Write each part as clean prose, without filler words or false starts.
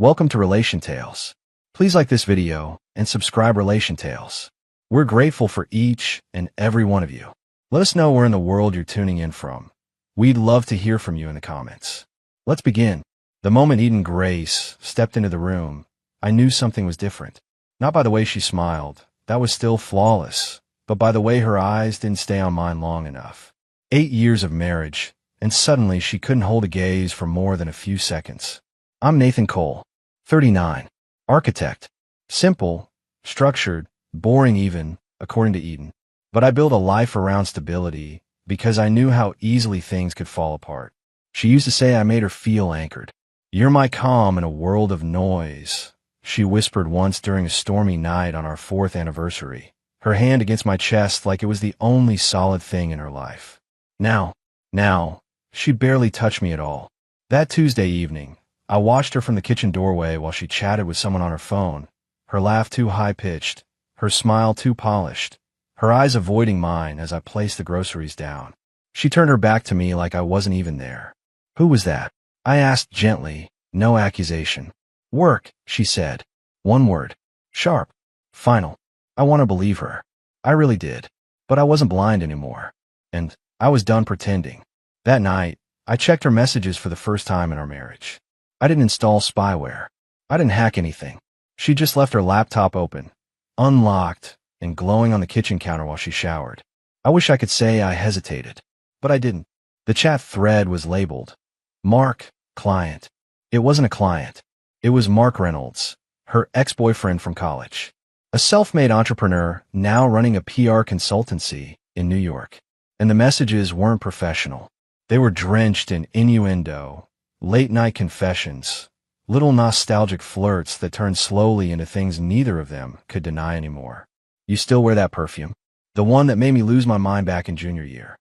Welcome to Relation Tales. Please like this video and subscribe Relation Tales. We're grateful for each and every one of you. Let us know where in the world you're tuning in from. We'd love to hear from you in the comments. Let's begin. The moment Eden Grace stepped into the room, I knew something was different. Not by the way she smiled, that was still flawless, but by the way her eyes didn't stay on mine long enough. 8 years of marriage, and suddenly she couldn't hold a gaze for more than a few seconds. I'm Nathan Cole, 39, architect. Simple, structured, boring even, according to Eden. But I built a life around stability because I knew how easily things could fall apart. She used to say I made her feel anchored. "You're my calm in a world of noise," she whispered once during a stormy night on our 4th anniversary, her hand against my chest like it was the only solid thing in her life. Now, she barely touched me at all. That Tuesday evening, I watched her from the kitchen doorway while she chatted with someone on her phone, her laugh too high-pitched, her smile too polished, her eyes avoiding mine as I placed the groceries down. She turned her back to me like I wasn't even there. "Who was that?" I asked gently, no accusation. "Work," she said. One word. Sharp. Final. I want to believe her. I really did. But I wasn't blind anymore. And I was done pretending. That night, I checked her messages for the first time in our marriage. I didn't install spyware. I didn't hack anything. She just left her laptop open, unlocked, and glowing on the kitchen counter while she showered. I wish I could say I hesitated, but I didn't. The chat thread was labeled Mark, client. It wasn't a client. It was Mark Reynolds, her ex-boyfriend from college. A self-made entrepreneur now running a PR consultancy in New York. And the messages weren't professional. They were drenched in innuendo, late-night confessions, little nostalgic flirts that turned slowly into things neither of them could deny anymore. "You still wear that perfume? The one that made me lose my mind back in junior year."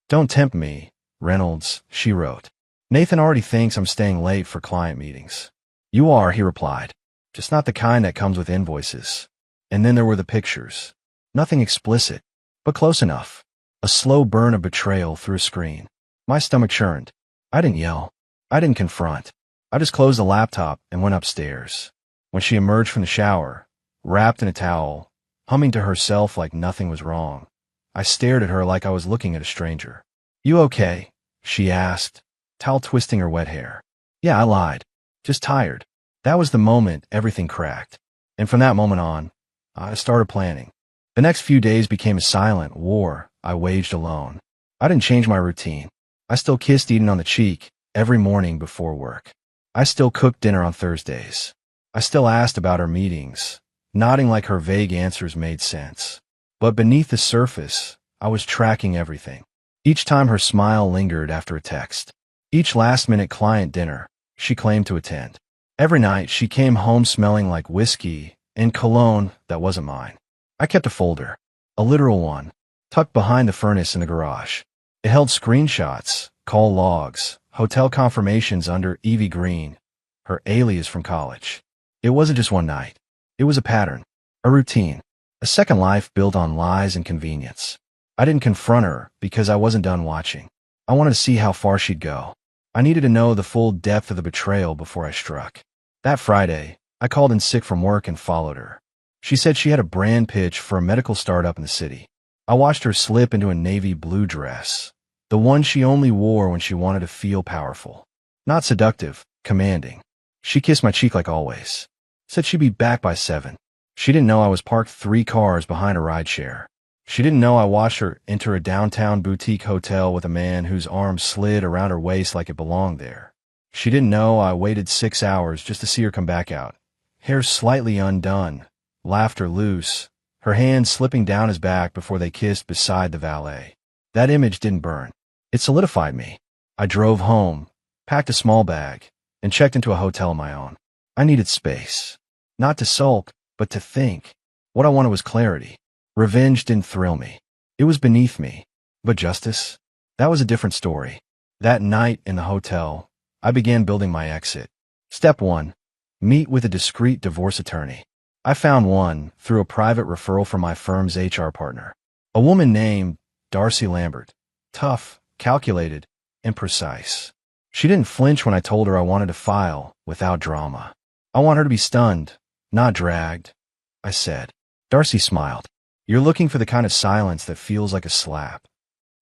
"Don't tempt me, Reynolds," she wrote. "Nathan already thinks I'm staying late for client meetings." "You are," he replied. "Just not the kind that comes with invoices." And then there were the pictures. Nothing explicit, but close enough. A slow burn of betrayal through a screen. My stomach churned. I didn't yell. I didn't confront. I just closed the laptop and went upstairs. When she emerged from the shower, wrapped in a towel, humming to herself like nothing was wrong, I stared at her like I was looking at a stranger. "You okay?" she asked, towel twisting her wet hair. "Yeah, I lied. Just tired." That was the moment everything cracked. And from that moment on, I started planning. The next few days became a silent war I waged alone. I didn't change my routine. I still kissed Eden on the cheek every morning before work. I still cooked dinner on Thursdays. I still asked about her meetings, nodding like her vague answers made sense. But beneath the surface, I was tracking everything. Each time her smile lingered after a text. Each last-minute client dinner she claimed to attend. Every night she came home smelling like whiskey and cologne that wasn't mine. I kept a folder, a literal one, tucked behind the furnace in the garage. It held screenshots, call logs, hotel confirmations under Evie Green, her alias from college. It wasn't just one night. It was a pattern, a routine, a second life built on lies and convenience. I didn't confront her because I wasn't done watching. I wanted to see how far she'd go. I needed to know the full depth of the betrayal before I struck. That Friday, I called in sick from work and followed her. She said she had a brand pitch for a medical startup in the city. I watched her slip into a navy blue dress, the one she only wore when she wanted to feel powerful. Not seductive, commanding. She kissed my cheek like always. Said she'd be back by 7. She didn't know I was parked 3 cars behind a rideshare. She didn't know I watched her enter a downtown boutique hotel with a man whose arm slid around her waist like it belonged there. She didn't know I waited 6 hours just to see her come back out, hair slightly undone, laughter loose, her hands slipping down his back before they kissed beside the valet. That image didn't burn. It solidified me. I drove home, packed a small bag, and checked into a hotel of my own. I needed space. Not to sulk, but to think. What I wanted was clarity. Revenge didn't thrill me. It was beneath me. But justice? That was a different story. That night in the hotel, I began building my exit. Step 1. Meet with a discreet divorce attorney. I found one through a private referral from my firm's HR partner. A woman named Darcy Lambert. Tough, calculated, and precise. She didn't flinch when I told her I wanted to file without drama. I want her to be stunned, not dragged, I said. Darcy smiled. You're looking for the kind of silence that feels like a slap.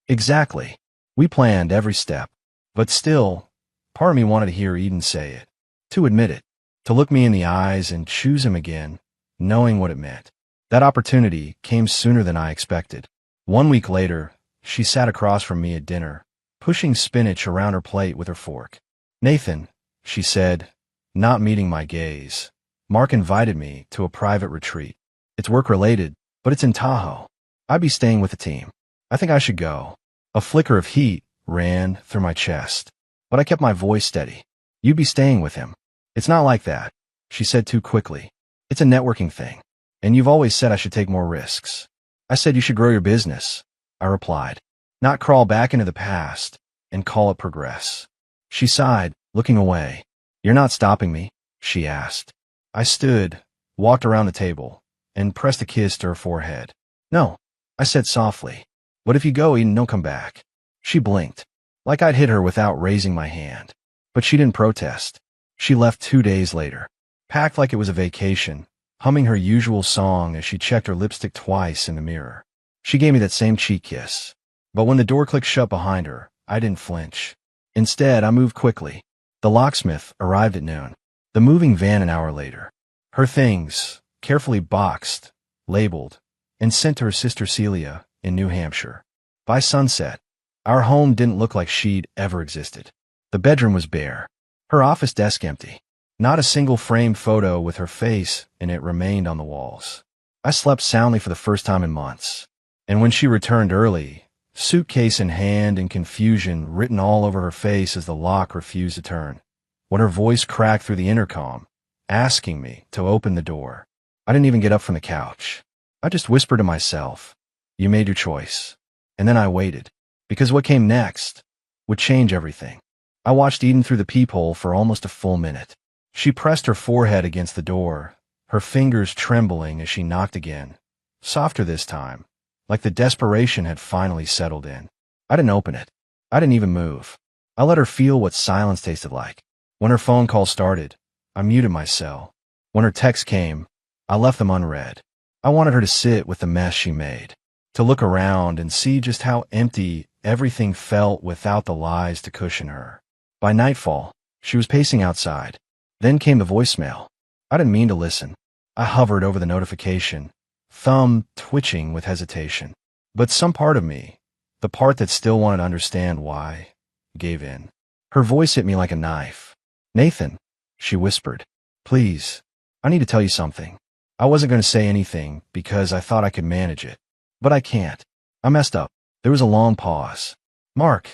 Exactly. We planned every step. But still, part of me wanted to hear Eden say it, to admit it, to look me in the eyes and choose him again, knowing what it meant. That opportunity came sooner than I expected. 1 week later, she sat across from me at dinner, pushing spinach around her plate with her fork. Nathan, she said, not meeting my gaze, Mark invited me to a private retreat. It's work-related, but it's in Tahoe. I'd be staying with the team. I think I should go. A flicker of heat ran through my chest, but I kept my voice steady. You'd be staying with him. It's not like that, she said too quickly. It's a networking thing, and you've always said I should take more risks. I said you should grow your business, I replied, not crawl back into the past and call it progress. She sighed, looking away. You're not stopping me, she asked. I stood, walked around the table, and pressed a kiss to her forehead. No, I said softly. But if you go, Eden, don't come back. She blinked, like I'd hit her without raising my hand. But she didn't protest. She left 2 days later, packed like it was a vacation, humming her usual song as she checked her lipstick twice in the mirror. She gave me that same cheek kiss. But when the door clicked shut behind her, I didn't flinch. Instead, I moved quickly. The locksmith arrived at noon. The moving van an hour later. Her things, carefully boxed, labeled, and sent to her sister Celia in New Hampshire. By sunset, our home didn't look like she'd ever existed. The bedroom was bare, her office desk empty. Not a single framed photo with her face in it remained on the walls. I slept soundly for the first time in months. And when she returned early, suitcase in hand and confusion written all over her face as the lock refused to turn, when her voice cracked through the intercom, asking me to open the door, I didn't even get up from the couch. I just whispered to myself, you made your choice. And then I waited, because what came next would change everything. I watched Eden through the peephole for almost a full minute. She pressed her forehead against the door, her fingers trembling as she knocked again, softer this time, like the desperation had finally settled in. I didn't open it. I didn't even move. I let her feel what silence tasted like. When her phone call started, I muted my cell. When her texts came, I left them unread. I wanted her to sit with the mess she made, to look around and see just how empty everything felt without the lies to cushion her. By nightfall, she was pacing outside. Then came the voicemail. I didn't mean to listen. I hovered over the notification, thumb twitching with hesitation. But some part of me, the part that still wanted to understand why, gave in. Her voice hit me like a knife. Nathan, she whispered, please, I need to tell you something. I wasn't going to say anything because I thought I could manage it. But I can't. I messed up. There was a long pause. Mark,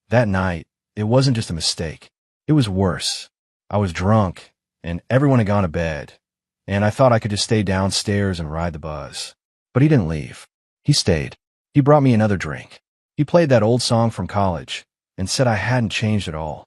that night, it wasn't just a mistake. It was worse. I was drunk, and everyone had gone to bed, and I thought I could just stay downstairs and ride the buzz. But he didn't leave. He stayed. He brought me another drink. He played that old song from college and said I hadn't changed at all.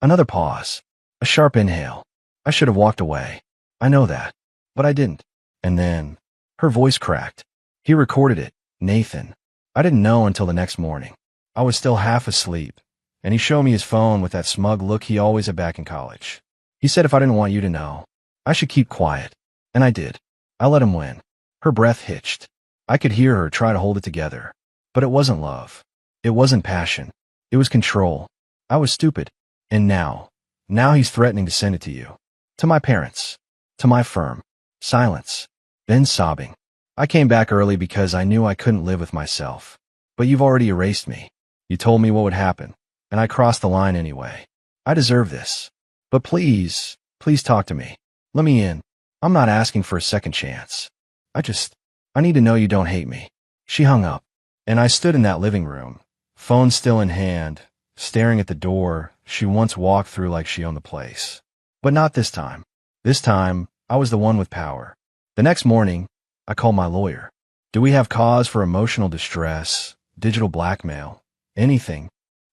Another pause. A sharp inhale. I should have walked away. I know that. But I didn't. And then, her voice cracked. He recorded it. Nathan. I didn't know until the next morning. I was still half asleep, and he showed me his phone with that smug look he always had back in college. He said if I didn't want you to know, I should keep quiet. And I did. I let him win. Her breath hitched. I could hear her try to hold it together. But it wasn't love. It wasn't passion. It was control. I was stupid. And now he's threatening to send it to you. To my parents. To my firm. Silence. Then sobbing. I came back early because I knew I couldn't live with myself. But you've already erased me. You told me what would happen, and I crossed the line anyway. I deserve this. But please talk to me. Let me in. I'm not asking for a second chance. I need to know you don't hate me. She hung up, and I stood in that living room, phone still in hand, staring at the door she once walked through like she owned the place. But not this time. This time, I was the one with power. The next morning, I called my lawyer. Do we have cause for emotional distress, digital blackmail, anything?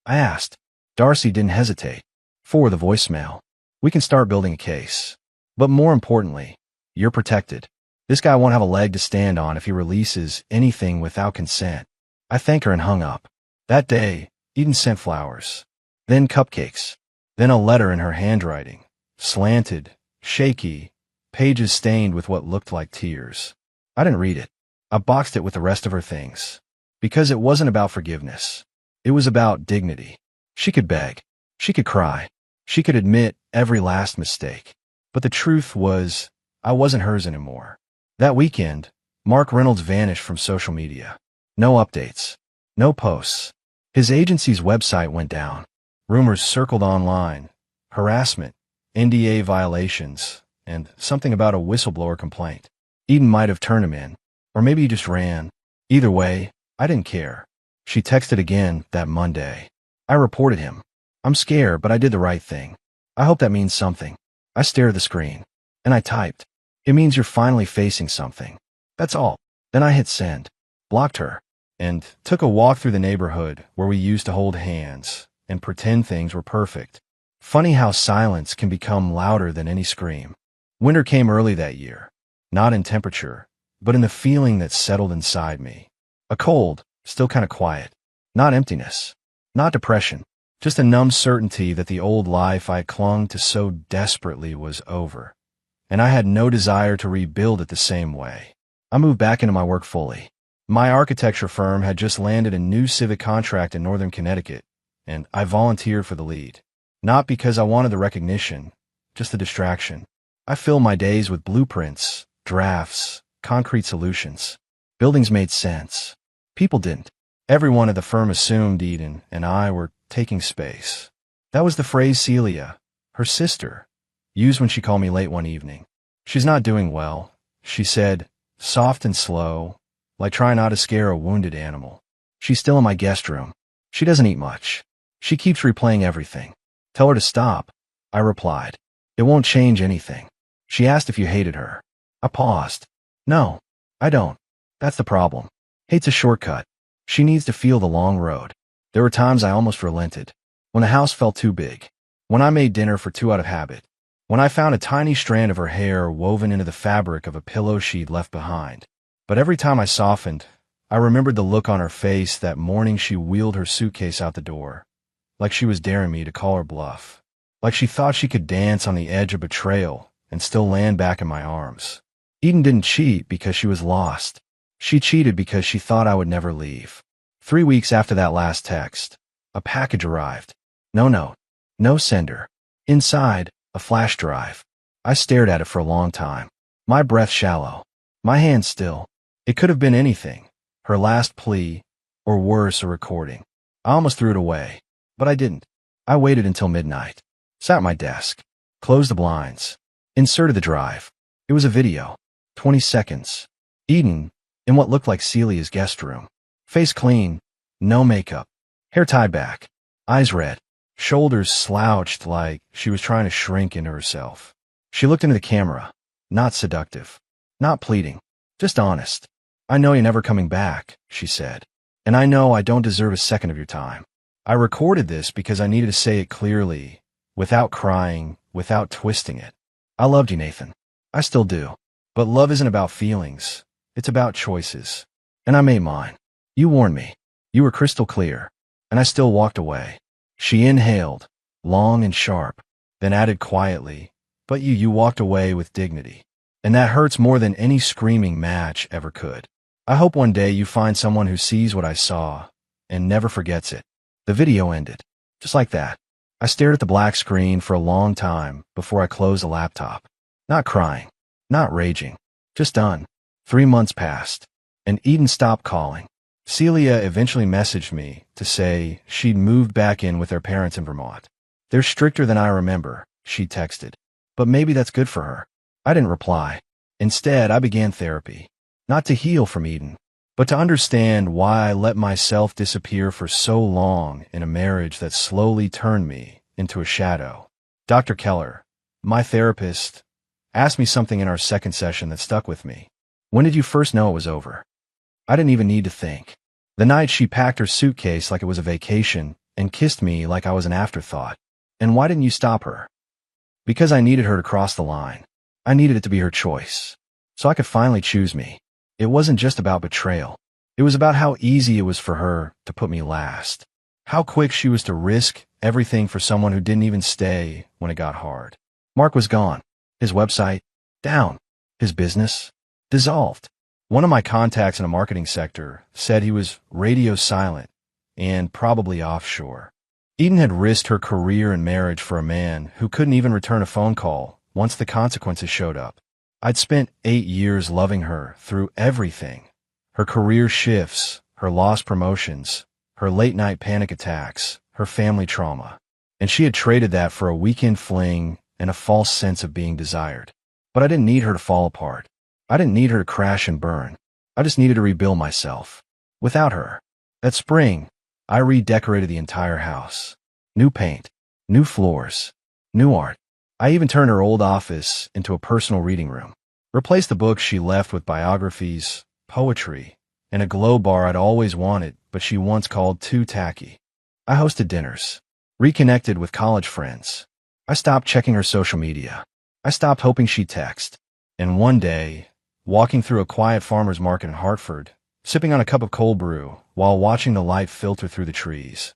I asked. Darcy didn't hesitate. For the voicemail. We can start building a case. But more importantly, you're protected. This guy won't have a leg to stand on if he releases anything without consent. I thanked her and hung up. That day, Eden sent flowers. Then cupcakes. Then a letter in her handwriting, slanted, shaky, pages stained with what looked like tears. I didn't read it. I boxed it with the rest of her things. Because it wasn't about forgiveness. It was about dignity. She could beg. She could cry. She could admit every last mistake. But the truth was, I wasn't hers anymore. That weekend, Mark Reynolds vanished from social media. No updates. No posts. His agency's website went down. Rumors circled online. Harassment, NDA violations, and something about a whistleblower complaint. Eden might have turned him in. Or maybe he just ran. Either way, I didn't care. She texted again that Monday. I reported him. I'm scared, but I did the right thing. I hope that means something. I stared at the screen. And I typed. It means you're finally facing something. That's all. Then I hit send. Blocked her. And took a walk through the neighborhood where we used to hold hands and pretend things were perfect. Funny how silence can become louder than any scream. Winter came early that year. Not in temperature, but in the feeling that settled inside me. A cold, still kind of quiet. Not emptiness. Not depression. Just a numb certainty that the old life I clung to so desperately was over. And I had no desire to rebuild it the same way. I moved back into my work fully. My architecture firm had just landed a new civic contract in northern Connecticut, and I volunteered for the lead. Not because I wanted the recognition, just the distraction. I filled my days with blueprints, drafts, concrete solutions. Buildings made sense. People didn't. Everyone at the firm assumed Eden and I were taking space. That was the phrase Celia, her sister, used when she called me late one evening. She's not doing well, she said, soft and slow, like trying not to scare a wounded animal. She's still in my guest room. She doesn't eat much. She keeps replaying everything. Tell her to stop, I replied. It won't change anything. She asked if you hated her. I paused. No, I don't. That's the problem. Hate's a shortcut. She needs to feel the long road. There were times I almost relented. When the house felt too big. When I made dinner for two out of habit. When I found a tiny strand of her hair woven into the fabric of a pillow she'd left behind. But every time I softened, I remembered the look on her face that morning she wheeled her suitcase out the door. Like she was daring me to call her bluff. Like she thought she could dance on the edge of betrayal and still land back in my arms. Eden didn't cheat because she was lost. She cheated because she thought I would never leave. 3 weeks after that last text, a package arrived. No note. No sender. Inside, a flash drive. I stared at it for a long time. My breath shallow. My hand still. It could have been anything. Her last plea, or worse, a recording. I almost threw it away, but I didn't. I waited until midnight. Sat at my desk. Closed the blinds. Inserted the drive. It was a video. 20 seconds. Eden, in what looked like Celia's guest room. Face clean. No makeup. Hair tied back. Eyes red. Shoulders slouched like she was trying to shrink into herself. She looked into the camera. Not seductive. Not pleading. Just honest. I know you're never coming back, she said. And I know I don't deserve a second of your time. I recorded this because I needed to say it clearly, without crying, without twisting it. I loved you, Nathan. I still do. But love isn't about feelings. It's about choices. And I made mine. You warned me. You were crystal clear. And I still walked away. She inhaled, long and sharp, then added quietly, but you walked away with dignity. And that hurts more than any screaming match ever could. I hope one day you find someone who sees what I saw and never forgets it. The video ended. Just like that. I stared at the black screen for a long time before I closed the laptop. Not crying. Not raging. Just done. 3 months passed. And Eden stopped calling. Celia eventually messaged me to say she'd moved back in with their parents in Vermont. They're stricter than I remember, she texted. But maybe that's good for her. I didn't reply. Instead, I began therapy. Not to heal from Eden, but to understand why I let myself disappear for so long in a marriage that slowly turned me into a shadow. Dr. Keller, my therapist, asked me something in our second session that stuck with me. When did you first know it was over? I didn't even need to think. The night she packed her suitcase like it was a vacation and kissed me like I was an afterthought. And why didn't you stop her? Because I needed her to cross the line. I needed it to be her choice. So I could finally choose me. It wasn't just about betrayal. It was about how easy it was for her to put me last. How quick she was to risk everything for someone who didn't even stay when it got hard. Mark was gone. His website, down. His business, dissolved. One of my contacts in a marketing sector said he was radio silent and probably offshore. Eden had risked her career and marriage for a man who couldn't even return a phone call once the consequences showed up. I'd spent 8 years loving her through everything. Her career shifts, her lost promotions, her late-night panic attacks, her family trauma. And she had traded that for a weekend fling and a false sense of being desired. But I didn't need her to fall apart. I didn't need her to crash and burn. I just needed to rebuild myself. Without her. That spring, I redecorated the entire house. New paint, new floors, new art. I even turned her old office into a personal reading room. Replaced the books she left with biographies, poetry, and a glow bar I'd always wanted, but she once called too tacky. I hosted dinners. Reconnected with college friends. I stopped checking her social media. I stopped hoping she'd text. And one day, walking through a quiet farmer's market in Hartford, sipping on a cup of cold brew while watching the light filter through the trees,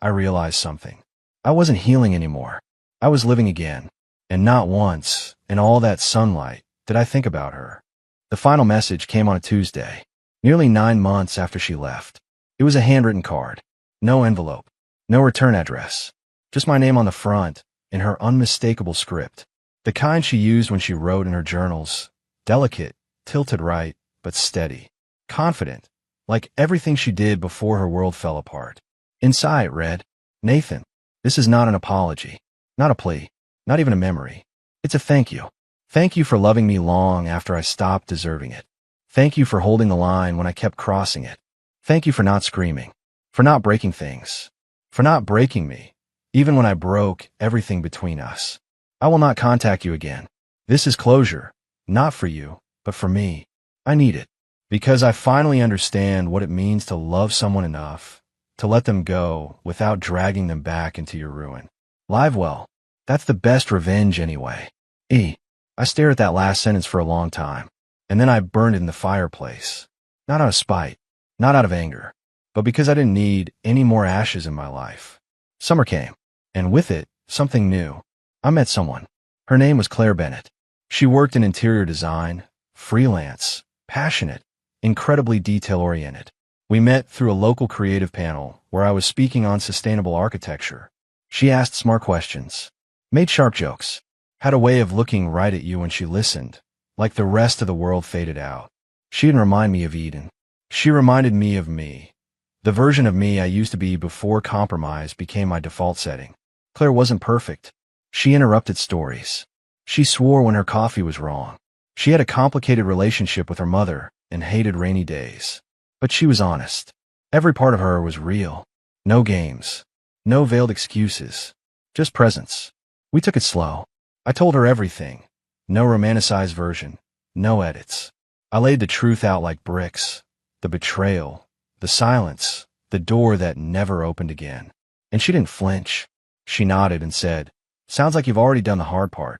I realized something. I wasn't healing anymore. I was living again. And not once, in all that sunlight, did I think about her. The final message came on a Tuesday, nearly 9 months after she left. It was a handwritten card. No envelope. No return address. Just my name on the front, in her unmistakable script. The kind she used when she wrote in her journals. Delicate, tilted right, but steady. Confident, like everything she did before her world fell apart. Inside it read, Nathan, this is not an apology, not a plea, not even a memory. It's a thank you. Thank you for loving me long after I stopped deserving it. Thank you for holding the line when I kept crossing it. Thank you for not screaming, for not breaking things, for not breaking me, even when I broke everything between us. I will not contact you again. This is closure, not for you, but for me. I need it, because I finally understand what it means to love someone enough to let them go without dragging them back into your ruin. Live well. That's the best revenge anyway. I stared at that last sentence for a long time, and then I burned it in the fireplace. Not out of spite, not out of anger, but because I didn't need any more ashes in my life. Summer came, and with it, something new. I met someone. Her name was Claire Bennett. She worked in interior design, freelance, passionate, incredibly detail-oriented. We met through a local creative panel where I was speaking on sustainable architecture. She asked smart questions, made sharp jokes, had a way of looking right at you when she listened, like the rest of the world faded out. She didn't remind me of Eden. She reminded me of me, the version of me I used to be before compromise became my default setting. Claire wasn't perfect. She interrupted stories. She swore when her coffee was wrong. She had a complicated relationship with her mother and hated rainy days. But she was honest. Every part of her was real. No games. No veiled excuses. Just presence. We took it slow. I told her everything. No romanticized version. No edits. I laid the truth out like bricks. The betrayal. The silence. The door that never opened again. And she didn't flinch. She nodded and said, "Sounds like you've already done the hard part."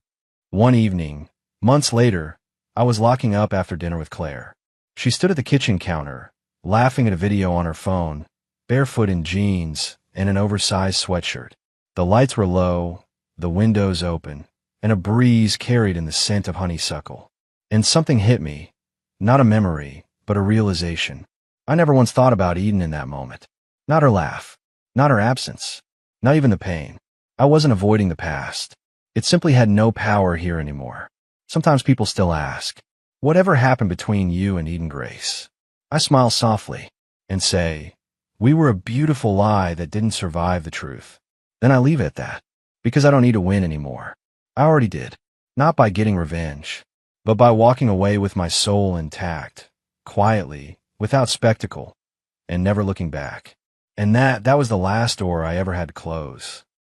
One evening, months later, I was locking up after dinner with Claire. She stood at the kitchen counter, laughing at a video on her phone, barefoot in jeans and an oversized sweatshirt. The lights were low, the windows open, and a breeze carried in the scent of honeysuckle. And something hit me, not a memory, but a realization. I never once thought about Eden in that moment. Not her laugh, not her absence, not even the pain. I wasn't avoiding the past. It simply had no power here anymore. Sometimes people still ask, "Whatever happened between you and Eden Grace?" I smile softly and say, "We were a beautiful lie that didn't survive the truth." Then I leave it at that, because I don't need to win anymore. I already did, not by getting revenge, but by walking away with my soul intact, quietly, without spectacle, and never looking back. And that was the last door I ever had to close.